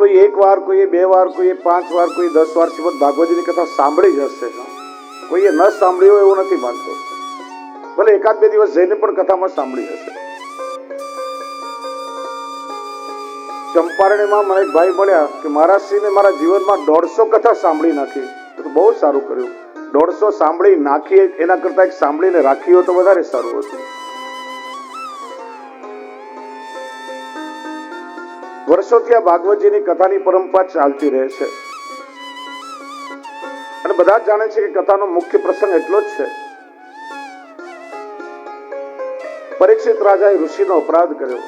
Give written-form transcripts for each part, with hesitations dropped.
કોઈ એક વાર, કોઈએ 2 વાર, કોઈએ 5 વાર, કોઈ 10 વાર શ્રીમદ ભાગવતજીની કથા સાંભળી જ હશે. કોઈએ ન સાંભળી હોય એવું નથી માનતો. ભલે 1-2 દિવસ જઈને પણ કથામાં સાંભળી હશે. ચંપારણ્યમાં મને એક ભાઈ મળ્યા કે મહારાજશ્રીને મારા જીવનમાં 150 કથા સાંભળી નાખી. તો બહુ સારું કર્યું. 150 સાંભળી નાખી એના કરતા એક સાંભળીને રાખી હોય તો વધારે સારું હતું. વર્ષોથી આ ભાગવતજીની કથાની પરંપરા ચાલતી રહે છે અને બધા જાણે છે કે કથાનો મુખ્ય પ્રસંગ એટલો જ છે. પરીક્ષિત રાજાએ ઋષિનો અપરાધ કર્યો.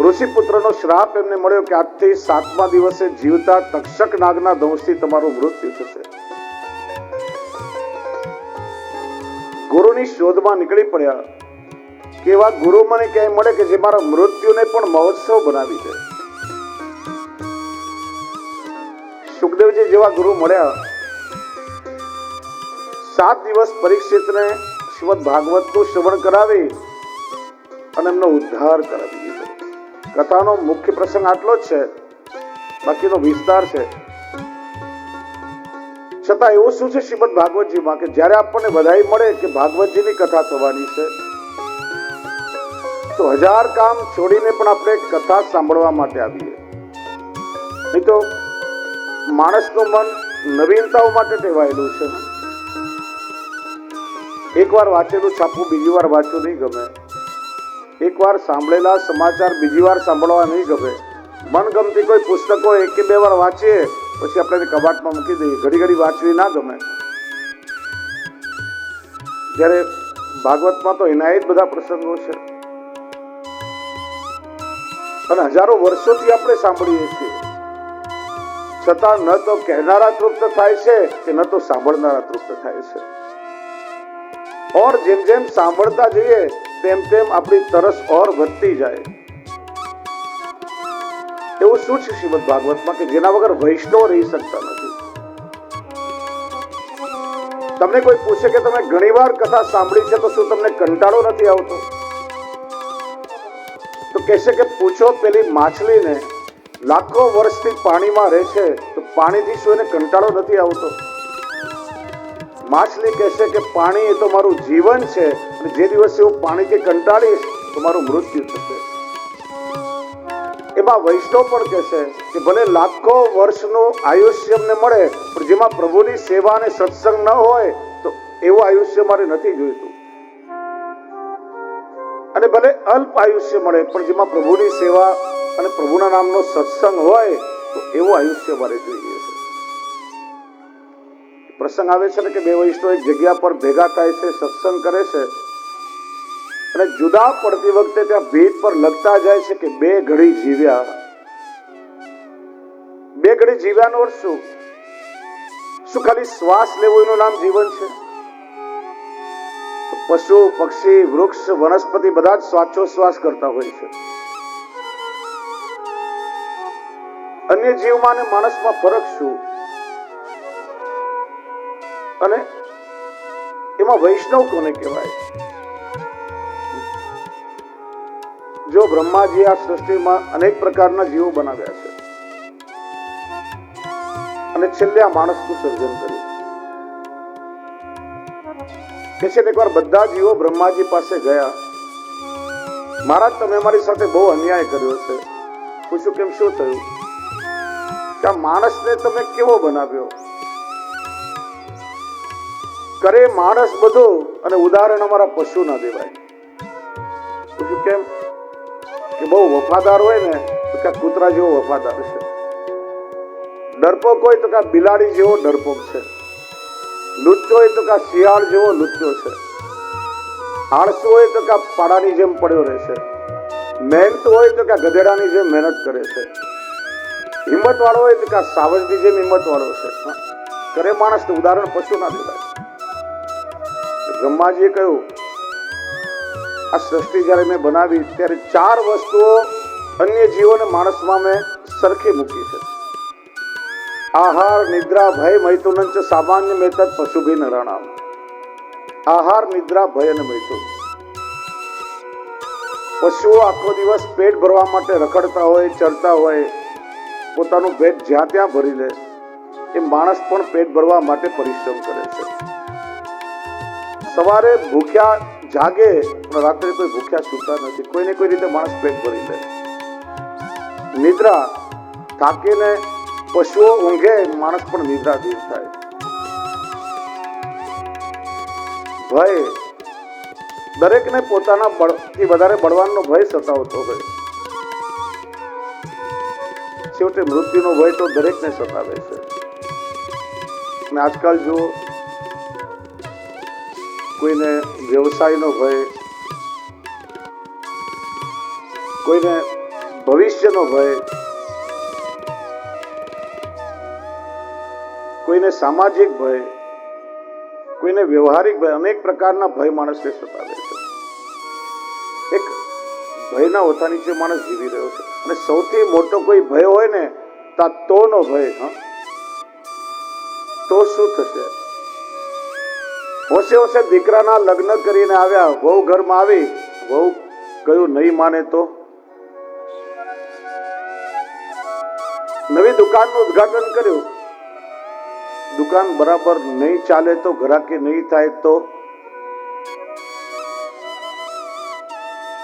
ઋષિ પુત્રનો શ્રાપ એમને મળ્યો કે આજથી 7મા દિવસે જીવતા તક્ષક નાગના દંશથી તમારું મૃત્યુ થશે. ગુરુની શોધમાં નીકળી પડ્યા કે એવા ગુરુ મને ક્યાંય મળે કે જે મારા મૃત્યુને પણ મહોત્સવ બનાવી દે. સુખદેવજી જેવા ગુરુ મળ્યા. 7 દિવસ પરીક્ષિતને શ્રીમદ ભાગવતનું શ્રવણ કરાવી અને એમનો ઉદ્ધાર કરાવી દીધો. કથાનો મુખ્ય પ્રસંગ આટલો જ છે, બાકીનો વિસ્તાર છે. છતાં એવું શું છે શ્રીમદ ભાગવતજીમાં કે જ્યારે આપણને બધાઈ મળે કે ભાગવતજીની કથા થવાની છે તો 1000 કામ છોડીને પણ આપણે કથા સાંભળવા માટે આવીએ. નહીં તો માણસનું મન નવીનતાઓ માટે ટેવાયેલું છે. એકવાર વાંચેલું છાપવું બીજી વાર વાંચવું નહીં ગમે. એકવાર સાંભળેલા સમાચાર બીજી વાર સાંભળવા નહીં ગમે. મનગમતી કોઈ પુસ્તકો 1 કે 2 વાર વાંચીએ પછી આપણે કબાટમાં મૂકી દઈએ. ઘડી વાંચવી ના ગમે. જ્યારે ભાગવતમાં તો એના જ બધા પ્રસંગો છે અને હજારો વર્ષોથી આપણે સાંભળીએ છીએ, છતાં ન તો કહેનારા તૃપ્ત થાય છે કે ન તો સાંભળનારા તૃપ્ત થાય છે. ઓર જેમ જેમ સાંભળતા જઈએ તેમ તેમ આપણી તરસ ઓર વધતી જાય. એવું શું છે શ્રીમદ ભાગવતમાં કે જેના વગર વૈષ્ણવ રહી શકતા નથી? તમને કોઈ પૂછે કે તમે ઘણીવાર કથા સાંભળી છે તો શું તમને કંટાળો નથી આવતો? તો કહેશે કે પૂછો પેલી માછલીને, લાખો વર્ષથી પાણીમાં રહે છે તો પાણીથી શું એને કંટાળો નથી આવતો? માછલી કહેશે કે પાણી એ તો મારું જીવન છે અને જે દિવસે હું પાણીથી કંટાળીશ તો મારું મૃત્યુ થશે. એમાં વૈષ્ણવ પણ કહેશે કે ભલે લાખો વર્ષનું આયુષ્ય અમને મળે પણ જેમાં પ્રભુની સેવા અને સત્સંગ ન હોય તો એવું આયુષ્ય મારે નથી જોઈતું. અને ભલે અલ્પ આયુષ્ય મળે પણ જેમાં પ્રભુની સેવા અને પ્રભુના નામનો સત્સંગ હોય તો એવું આયુષ્ય મારે જોઈએ છે. પ્રસંગ આવે છે ને કે 2 વૈષ્ણવ એક જગ્યા પર ભેગા થાય છે, સત્સંગ કરે છે અને જુદા પડતી વખતે ત્યાં ભીત પર લખતા જાય છે કે 2 ઘડી જીવ્યા. 2 ઘડી જીવ્યાનો અર્થ શું? શું ખાલી શ્વાસ લેવો એનું નામ જીવન છે? પશુ, પક્ષી, વૃક્ષ, વનસ્પતિ બધા જ શ્વાસોશ્વાસ કરતા હોય છે. અન્ય જીવમાં અને માણસમાં ફરક શું? અને એમાં વૈષ્ણવ કોને કહેવાય? જો બ્રહ્માજી આ સૃષ્ટિમાં અનેક પ્રકારના જીવો બનાવ્યા છે અને છેલ્લે આ માણસનું સર્જન કર્યું. કે છે એકવાર બધા જીવો બ્રહ્માજી પાસે ગયા. મહારાજ, તમે મારી સાથે બહુ અન્યાય કર્યો છે. પૂછ્યું કેમ, શું થયું? કે આ માણસને તમે કેવો બનાવ્યો? કરે માણસ બધું અને ઉદાહરણ અમારા પશુ ના દેવાય. પૂછ્યું કેમ? કે બહુ વફાદાર હોય ને તો કે કૂતરા જેવો વફાદાર છે. ડરપોક હોય તો કે બિલાડી જેવો ડરપોક છે. લુચ્ચો હોય તો કે શિયાળ જેવો લુચ્ચો છે. આળસુ હોય તો કે પાડાની જેમ પડ્યો રહેશે. મહેનત હોય તો કે ગધેડાની જેમ મહેનત કરે છે. હિંમત વાળો હોય તો કે સાવજની જેમ હિંમત વાળો છે. કરે માણસ તો ઉદાહરણ પશુ ના દેવાય. બ્રહ્માજીએ કહ્યું, આ સૃષ્ટિ જયારે મેં બનાવી ત્યારે 4 વસ્તુઓ અન્ય જીવોને માણસમાં મેં સરખી મૂકી છે. આહાર, નિદ્રા, ભય, મૈથુનંચ સામાન્ય મેતત પશુભી નરાણામ. આહાર, નિદ્રા, ભય અને મૈથુન. પશુઓ આખો દિવસ પેટ ભરવા માટે રખડતા હોય, ચરતા હોય, પોતાનું પેટ જ્યાં ત્યાં ભરી લે, એ માણસ પણ પેટ ભરવા માટે પરિશ્રમ કરે છે. સવારે ભૂખ્યા જાગે પણ રાત્રે કોઈ ભૂખ્યા સૂતા નથી. કોઈને કોઈ રીતે માણસ પેટ ભરી લે. નિદ્રા થાકીને પશુઓ ઊંઘે, માણસ પણ નિદ્રાધીન થાય. ભય દરેકને પોતાના બળથી વધારે બળવાનનો ભય સતાવતો હોય. છેવટે મૃત્યુનો ભય તો દરેકને સતાવે છે. અને આજકાલ જો કોઈને વ્યવસાયનો ભય, કોઈને ભવિષ્યનો ભય, કોઈને સામાજિક ભય, કોઈને વ્યવહારિક ભય, અનેક પ્રકારના ભય માણસને સતાવે છે. એક ભયના ઓથા નીચે માણસ જીવી રહ્યો છે. અને સૌથી મોટો કોઈ ભય હોય ને તોનો ભય. તો શું થશે? હોશે હોશે દીકરાના લગ્ન કરીને આવ્યા, વહુ ઘરમાં આવી, વહુ કયું નહીં માને તો? નવી દુકાનનું ઉદ્ઘાટન કર્યું, દુકાન બરાબર નહીં ચાલે તો, ગ્રાહકી નહીં થાય તો,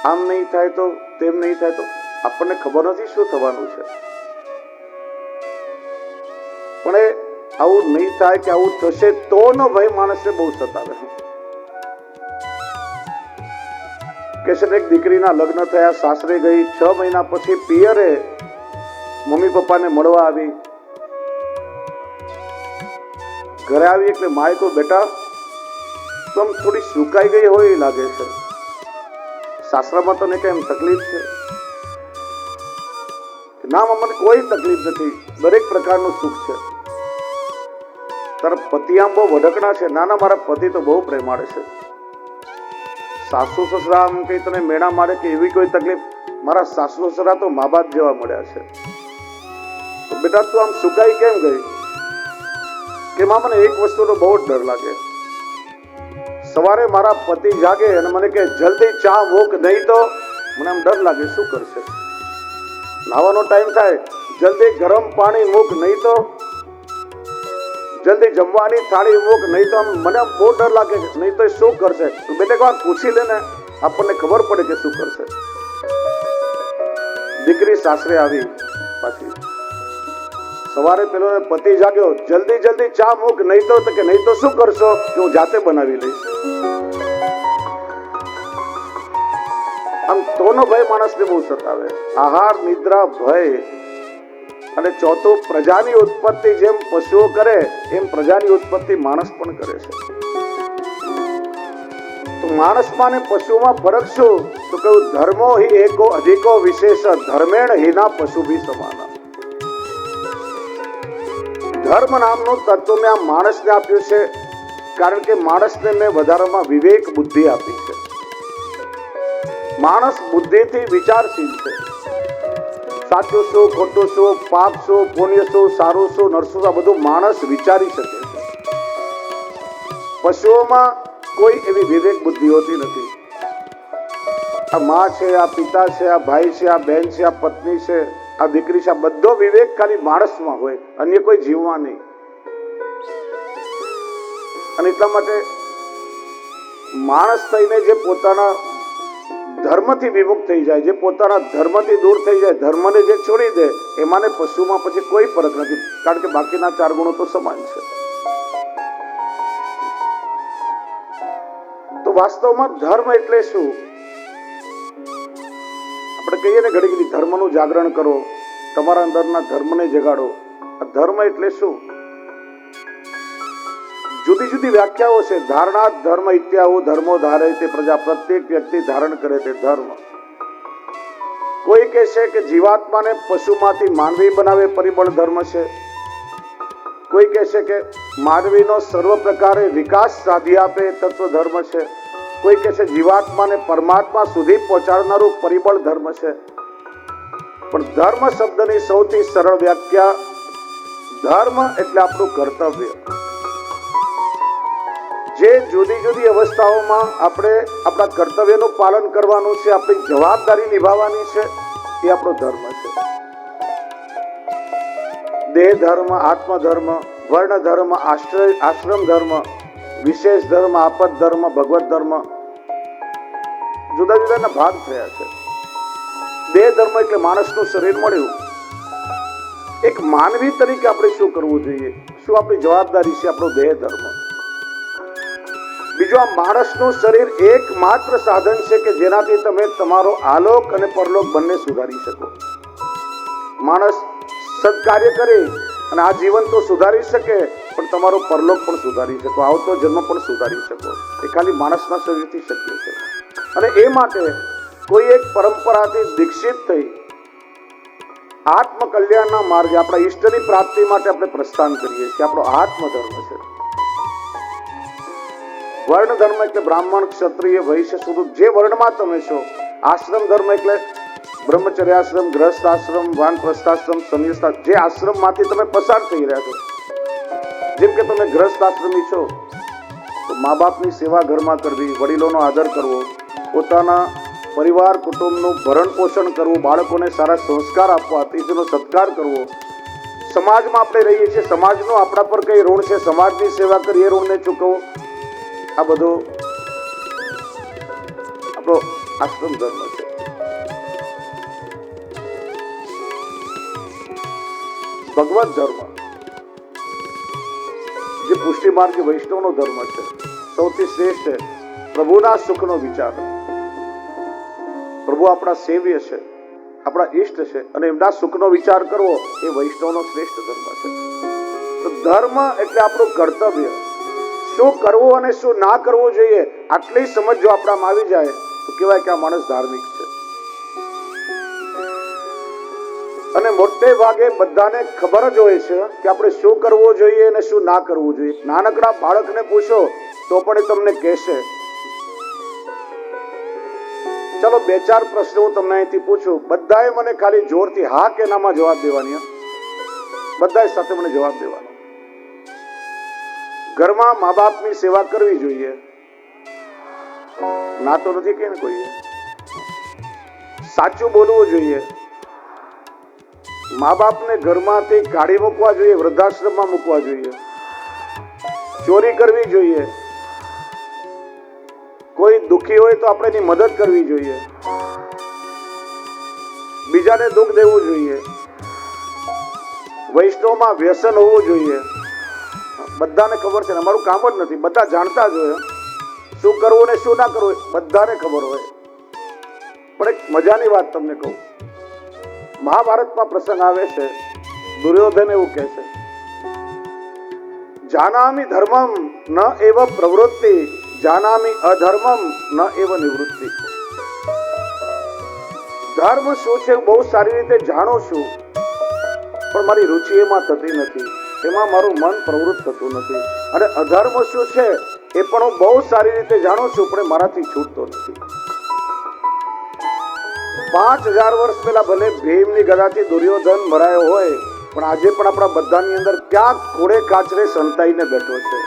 આમ નહીં થાય તો, તેમ નહીં થાય તો, આપણને ખબર નથી શું થવાનું છે. પણ એ આવું નહીં થાય કે આવું થશે તોનો ભય માણસને બહુ સતાવે. કે છે એક દીકરીના લગ્ન થયા, સાસરે ગઈ, 6 મહિના પછી પિયરે મમ્મી પપ્પાને મળવા આવી. ઘરે આવી એટલે માએ કહ્યું, બેટા તું આમ થોડી સુકાઈ ગઈ હોય લાગે છે, સાસરામાં તને કેમ તકલીફ છે? ના મને કોઈ તકલીફ નથી, દરેક પ્રકારનું સુખ છે. તારા પતિ આમ બહુ વઢકણા છે. ના મારા પતિ તો બહુ પ્રેમાળ છે. સાસુ સસરા આમ કઈ તને મેણા મારે કે એવી કોઈ તકલીફ? મારા સાસુ સસરા તો મા બાપ જેવા મળ્યા છે. તો બેટા તું આમ સુકાઈ કેમ ગઈ? કે માં મને એક વસ્તુનો બહુ જ ડર લાગે. સવારે મારા પતિ જાગે અને મને કે જલ્દી ચા મૂક, નહીં તો મને આમ ડર લાગે શું કરશે. નાવાનો ટાઈમ થાય, જલ્દી ગરમ પાણી મૂક, નહીં તો જલ્દી જમવાની થાળી મૂક, નહીં તો આમ મને બહુ ડર લાગે, નહીં તો શું કરશે. બેટા એક વાર પૂછી લે ને, આપણને ખબર પડે કે શું કરશે. દીકરી સાસરે આવી પાછી, સવારે પેલો પતિ જાગ્યો, જલ્દી જલ્દી ચા મૂક, નહીં તો કે નહીં તો શું કરશો કે હું જાતે બનાવી લઈશ. આમ તોનો ભય માણસને બહુ સતાવે. આહાર, નિદ્રા, ભય. અને ચોથું, પ્રજાની ઉત્પત્તિ જેમ પશુઓ કરે એમ પ્રજાની ઉત્પત્તિ માણસ પણ કરે છે. તો માણસમાં ને પશુમાં ફરક શું? તો કહ્યું ધર્મો હિ એકો અધિકો વિશેષ ધર્મેણ હિના પશુ ભી સમાના. ધર્મ નામનું તત્વ મેં આ માણસને આપ્યું છે, કારણ કે માણસને મેં વધારામાં વિવેક બુદ્ધિ આપી છે. માણસ બુદ્ધિથી વિચારશીલ છે. સાચું શું, ખોટું શું, પાપ શું, પુણ્ય શું, સારું શું, નરસું, આ બધું માણસ વિચારી શકે છે. પશુઓમાં કોઈ એવી વિવેક બુદ્ધિ હોતી નથી. આ માં છે, આ પિતા છે, આ ભાઈ છે, આ બેન છે, આ પત્ની છે, આ દીકરી છે, આ બધો વિવેક ખાલી માણસમાં હોય, અન્ય કોઈ જીવમાં નહીં. અને એટલા માટે માણસ થઈને જે પોતાના ધર્મથી વિમુખ થઈ જાય, જે પોતાના ધર્મથી દૂર થઈ જાય, ધર્મને જે છોડી દે, એમાં ને પશુમાં પછી કોઈ ફરક નથી, કારણ કે બાકીના 4 ગુણો તો સમાન છે. તો વાસ્તવમાં ધર્મ એટલે શું? આપણે કહીએ ને ઘડી ઘડી ધર્મનું જાગરણ કરો, તમારા અંદરના ધર્મને જગાડો. આ ધર્મ એટલે શું? જુદી જુદી વ્યાખ્યાઓ છે. ધારણા ધર્મ ઇત્યાહુ ધર્મો ધારે તે પ્રજા. પ્રત્યેક વ્યક્તિ ધારણ કરે તે ધર્મ. કોઈ કહે છે કે જીવાત્માને પશુમાંથી માનવી બનાવે પરિબળ ધર્મ છે. કોઈ કહે છે કે માનવીનો સર્વ પ્રકારે વિકાસ સાધી આપે તત્વ ધર્મ છે. કોઈ કહે છે જીવાત્માને પરમાત્મા સુધી પહોંચાડનારું પરિબળ ધર્મ છે. પણ ધર્મ શબ્દની સૌથી સરળ વ્યાખ્યા, ધર્મ એટલે આપણું કર્તવ્ય. જે જુદી જુદી અવસ્થાઓમાં આપણે આપણા કર્તવ્યનું પાલન કરવાનું છે, આપણી જવાબદારી નિભાવવાની છે, એ આપણો ધર્મ છે. દેહ ધર્મ, આત્મધર્મ, વર્ણ ધર્મ, આશ્રમ ધર્મ, વિશેષ ધર્મ, આપદ ધર્મ, ભગવત ધર્મ, જુદા જુદાના ભાગ થયા છે. દેહ ધર્મ એટલે માણસનું શરીર મળ્યું. એક માનવી તરીકે આપણે શું કરવું જોઈએ, શું આપણી જવાબદારી છે, આપણો દેહ ધર્મ. બીજું, આ માણસનું શરીર એકમાત્ર સાધન છે કે જેનાથી તમે તમારો આલોક અને પરલોક બંને સુધારી શકો. માણસ સત્કાર્ય કરે અને આ જીવન તો સુધારી શકે, પણ તમારો પરલોક પણ સુધારી શકો, આવતો જન્મ પણ સુધારી શકો. એ ખાલી માણસના શરીરથી શક્ય છે. અને એ માટે કોઈ એક પરંપરાથી દીક્ષિત થઈ આત્મકલ્યાણના માર્ગે આપણા ઈષ્ટની પ્રાપ્તિ માટે આપણે પ્રસ્થાન કરીએ છીએ. આપણો આત્મધર્મ છે. વર્ણ ધર્મ એટલે બ્રાહ્મણ, ક્ષત્રિય, વૈશ્ય, શુદ્ર, જે વર્ણમાં તમે છો. આશ્રમ ધર્મ એટલે બ્રહ્મચર્યાશ્રમ, ગ્રહસ્થાશ્રમ, વાનપ્રસ્થાશ્રમ, સંન્યાસાશ્રમ, જે આશ્રમમાંથી તમે પસાર થઈ રહ્યા છો. જેમ કે તમે ગ્રહસ્થાશ્રમી છો તો મા બાપની સેવા ઘરમાં કરવી, વડીલોનો આદર કરવો, પોતાના પરિવાર કુટુંબનું ભરણ પોષણ કરવું, બાળકોને સારા સંસ્કાર આપવા, અતિથિનો સત્કાર કરવો. સમાજમાં આપણે રહીએ છીએ, સમાજનું આપણા પર કઈ ઋણ છે, સમાજની સેવા કરી એ ઋણને ચૂકવવો. આ બધો આપણો આશ્રમ ધર્મ છે. ભગવત ધર્મ જે પુષ્ટિ માર્ગ વૈષ્ણવનો ધર્મ છે, સૌથી શ્રેષ્ઠ પ્રભુના સુખનો વિચાર. પ્રભુ આપણા સેવ્ય છે, આપણા ઈષ્ટ છે, અને એમના સુખનો વિચાર કરવો એ વૈષ્ણવનો શ્રેષ્ઠ ધર્મ છે. તો ધર્મ એટલે આપણું કર્તવ્ય, શું કરવું અને શું ના કરવું જોઈએ, આટલી સમજ જો આપણામાં આવી જાય તો કહેવાય કે આ માણસ ધાર્મિક છે. અને મોટે ભાગે બધાને ખબર જ હોય છે કે આપણે શું કરવું જોઈએ અને શું ના કરવું જોઈએ. નાનકડા બાળકને પૂછો તો પણ એ તમને કહેશે. ચલો 2-4 પ્રશ્નો હું તમને અહીંથી પૂછું, બધાએ મને ખાલી જોરથી હા કે નામાં જવાબ દેવાની. બધાએ સાથે મને જવાબ દેવાનો. ઘરમાં મા બાપની સેવા કરવી જોઈએ, ના તો નથી કે કોઈએ. સાચું બોલવું જોઈએ, મા બાપને ઘરમાંથી કાઢી મૂકવા જોઈએ, વૃદ્ધાશ્રમમાં મૂકવા જોઈએ. ચોરી કરવી જોઈએ, કોઈ દુઃખી હોય તો આપણે એની મદદ કરવી જોઈએ, બીજાને દુઃખ દેવું જોઈએ, વૈષ્ણવમાં વ્યસન હોવું જોઈએ. બધાને ખબર છે, અમારું કામ જ નથી, બધા જાણતા જ હોય શું કરવું ને શું ના કરવું, બધાને ખબર હોય. પણ એક મજાની વાત તમને કહું, મહાભારતમાં પ્રસંગ આવે છે, દુર્યોધન એવું કહે છે, જાનામિ ધર્મમ ન એવ પ્રવૃત્તિ, જાનામિ અધર્મમ ન એવ નિવૃત્તિ. ધર્મ શું છે બહુ સારી રીતે જાણું છું, પણ મારી રુચિ એમાં થતી નથી, એમાં મારું મન પ્રવૃત્ત થતું નથી. અને અધર્મ શું છે એ પણ હું બહુ સારી રીતે જાણું છું, પણ મારાથી છૂટતો નથી. 5000 વર્ષ પહેલા ભલે ભીમની ગદાથી દુર્યોધન મરાયો હોય, પણ આજે પણ આપણા બધાની અંદર ક્યાંક કોડે કાચરે સંતાઈને બેઠો છે.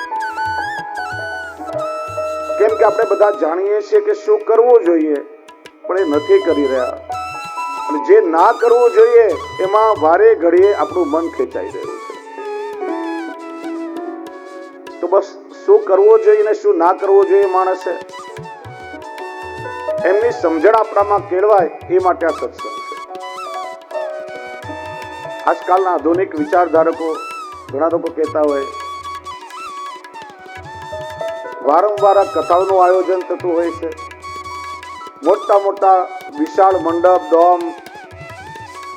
કેમ કે આપણે બધા જાણીએ છીએ કે શું કરવું જોઈએ, પણ એ નથી કરી રહ્યા. અને જે ના કરવું જોઈએ એમાં વારે ઘડીએ આપણું મન ખેંચાઈ રહ્યું છે. તો બસ શું કરવું જોઈએ ને શું ના કરવું જોઈએ માણસે, એમની સમજણ આપણામાં કેળવાય એ માટે આ સત્સંગ છે. આજકાલના આધુનિક વિચારધારકો ઘણા લોકો કહેતા હોય, વારંવાર આ કથાઓનું આયોજન થતું હોય છે, મોટા મોટા વિશાળ મંડપ, ડોમ,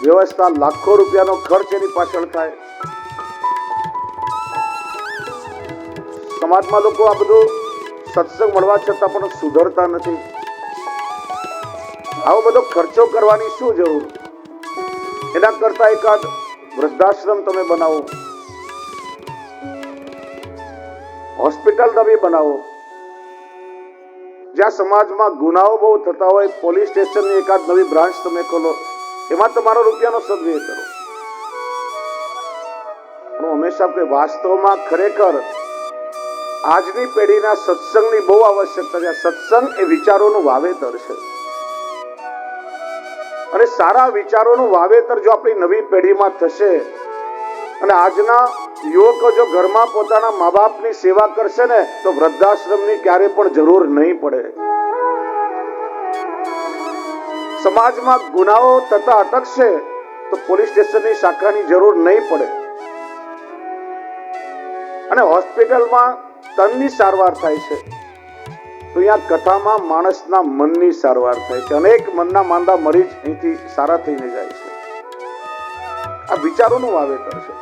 વ્યવસ્થા, લાખો રૂપિયાનો ખર્ચ એની પાછળ થાય. સમાજમાં લોકો આ બધું સત્સંગ મળવા છતાં પણ સુધરતા નથી. આવો બધો ખર્ચો કરવાની શું જરૂર? એના કરતા એકાદ વૃદ્ધાશ્રમ તમે બનાવો, હોસ્પિટલ નવી બનાવો, જ્યાં સમાજમાં ગુનાઓ બહુ થતા હોય, પોલીસ સ્ટેશનની એકાદ નવી બ્રાન્ચ તમે ખોલો, એમાં તમારો રૂપિયાનો સદવ્યય કરો. પણ હંમેશા આપણે વાસ્તવમાં ખરેખર આજની પેઢીના સત્સંગની બહુ આવશ્યકતા છે. સત્સંગ એ વિચારોનું વાવેતર છે અને સારા વિચારોનું વાવેતર જો આપણી નવી પેઢીમાં થશે અને આજના યુવકો જો ઘરમાં પોતાના મા બાપની સેવા કરશે ને તો વૃદ્ધાશ્રમની ક્યારે પણ જરૂર નહીં પડે. સમાજમાં ગુનાઓ થતા અટકશે તો પોલીસ સ્ટેશનની શાખાની જરૂર નહીં પડે અને હોસ્પિટલમાં તનની સારવાર થાય છે તો અહીંયા કથામાં માણસના મનની સારવાર થાય છે. અનેક મનના માંદા મરીજ અહીંથી સારા થઈને જાય છે. આ વિચારોનું વાવેતર છે.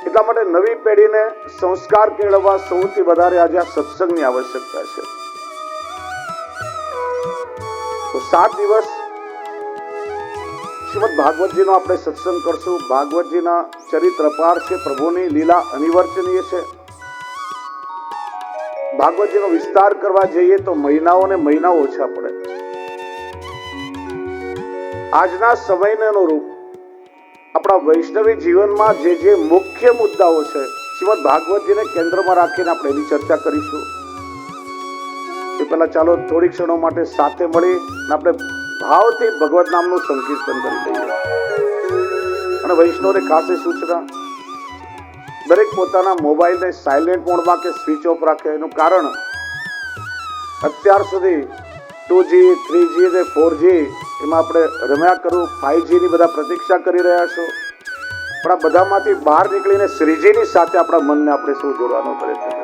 એટલા માટે નવી પેઢીને સંસ્કાર કેળવવા સૌથી વધારે આજે આ સત્સંગની આવશ્યકતા છે. તો 7 દિવસ શ્રીમદ ભાગવતજીનો આપણે સત્સંગ કરશું. ભાગવતજીના ચરિત્ર પાર છે. પ્રભુની લીલા અનિવર્ચનીય છે. ભાગવતજીનો વિસ્તાર કરવા જઈએ તો મહિનાઓ ઓછા પડે. આજના સમયને અનુરૂપ આપણા વૈષ્ણવી જીવનમાં જે મુખ્ય મુદ્દાઓ છે શ્રીમદ ભાગવતજીને કેન્દ્રમાં રાખીને આપણે એની ચર્ચા કરીશું. એ પહેલા ચાલો થોડી ક્ષણો માટે સાથે મળી આપણે ભાવથી ભગવત નામનું સંકીર્તન કરી દઈએ. અને વૈષ્ણવને ખાસ સૂચના, દરેક પોતાના મોબાઈલને સાયલેન્ટ મોડમાં કે સ્વિચ ઓફ રાખે. એનું કારણ અત્યાર સુધી 2G 3G અને 4G એમાં આપણે રમ્યા કરું, 5G ની બધા પ્રતીક્ષા કરી રહ્યા છો, પણ આ બધામાંથી બહાર નીકળીને શ્રીજીની સાથે આપણા મનને આપણે શું જોડવાનો પ્રયત્ન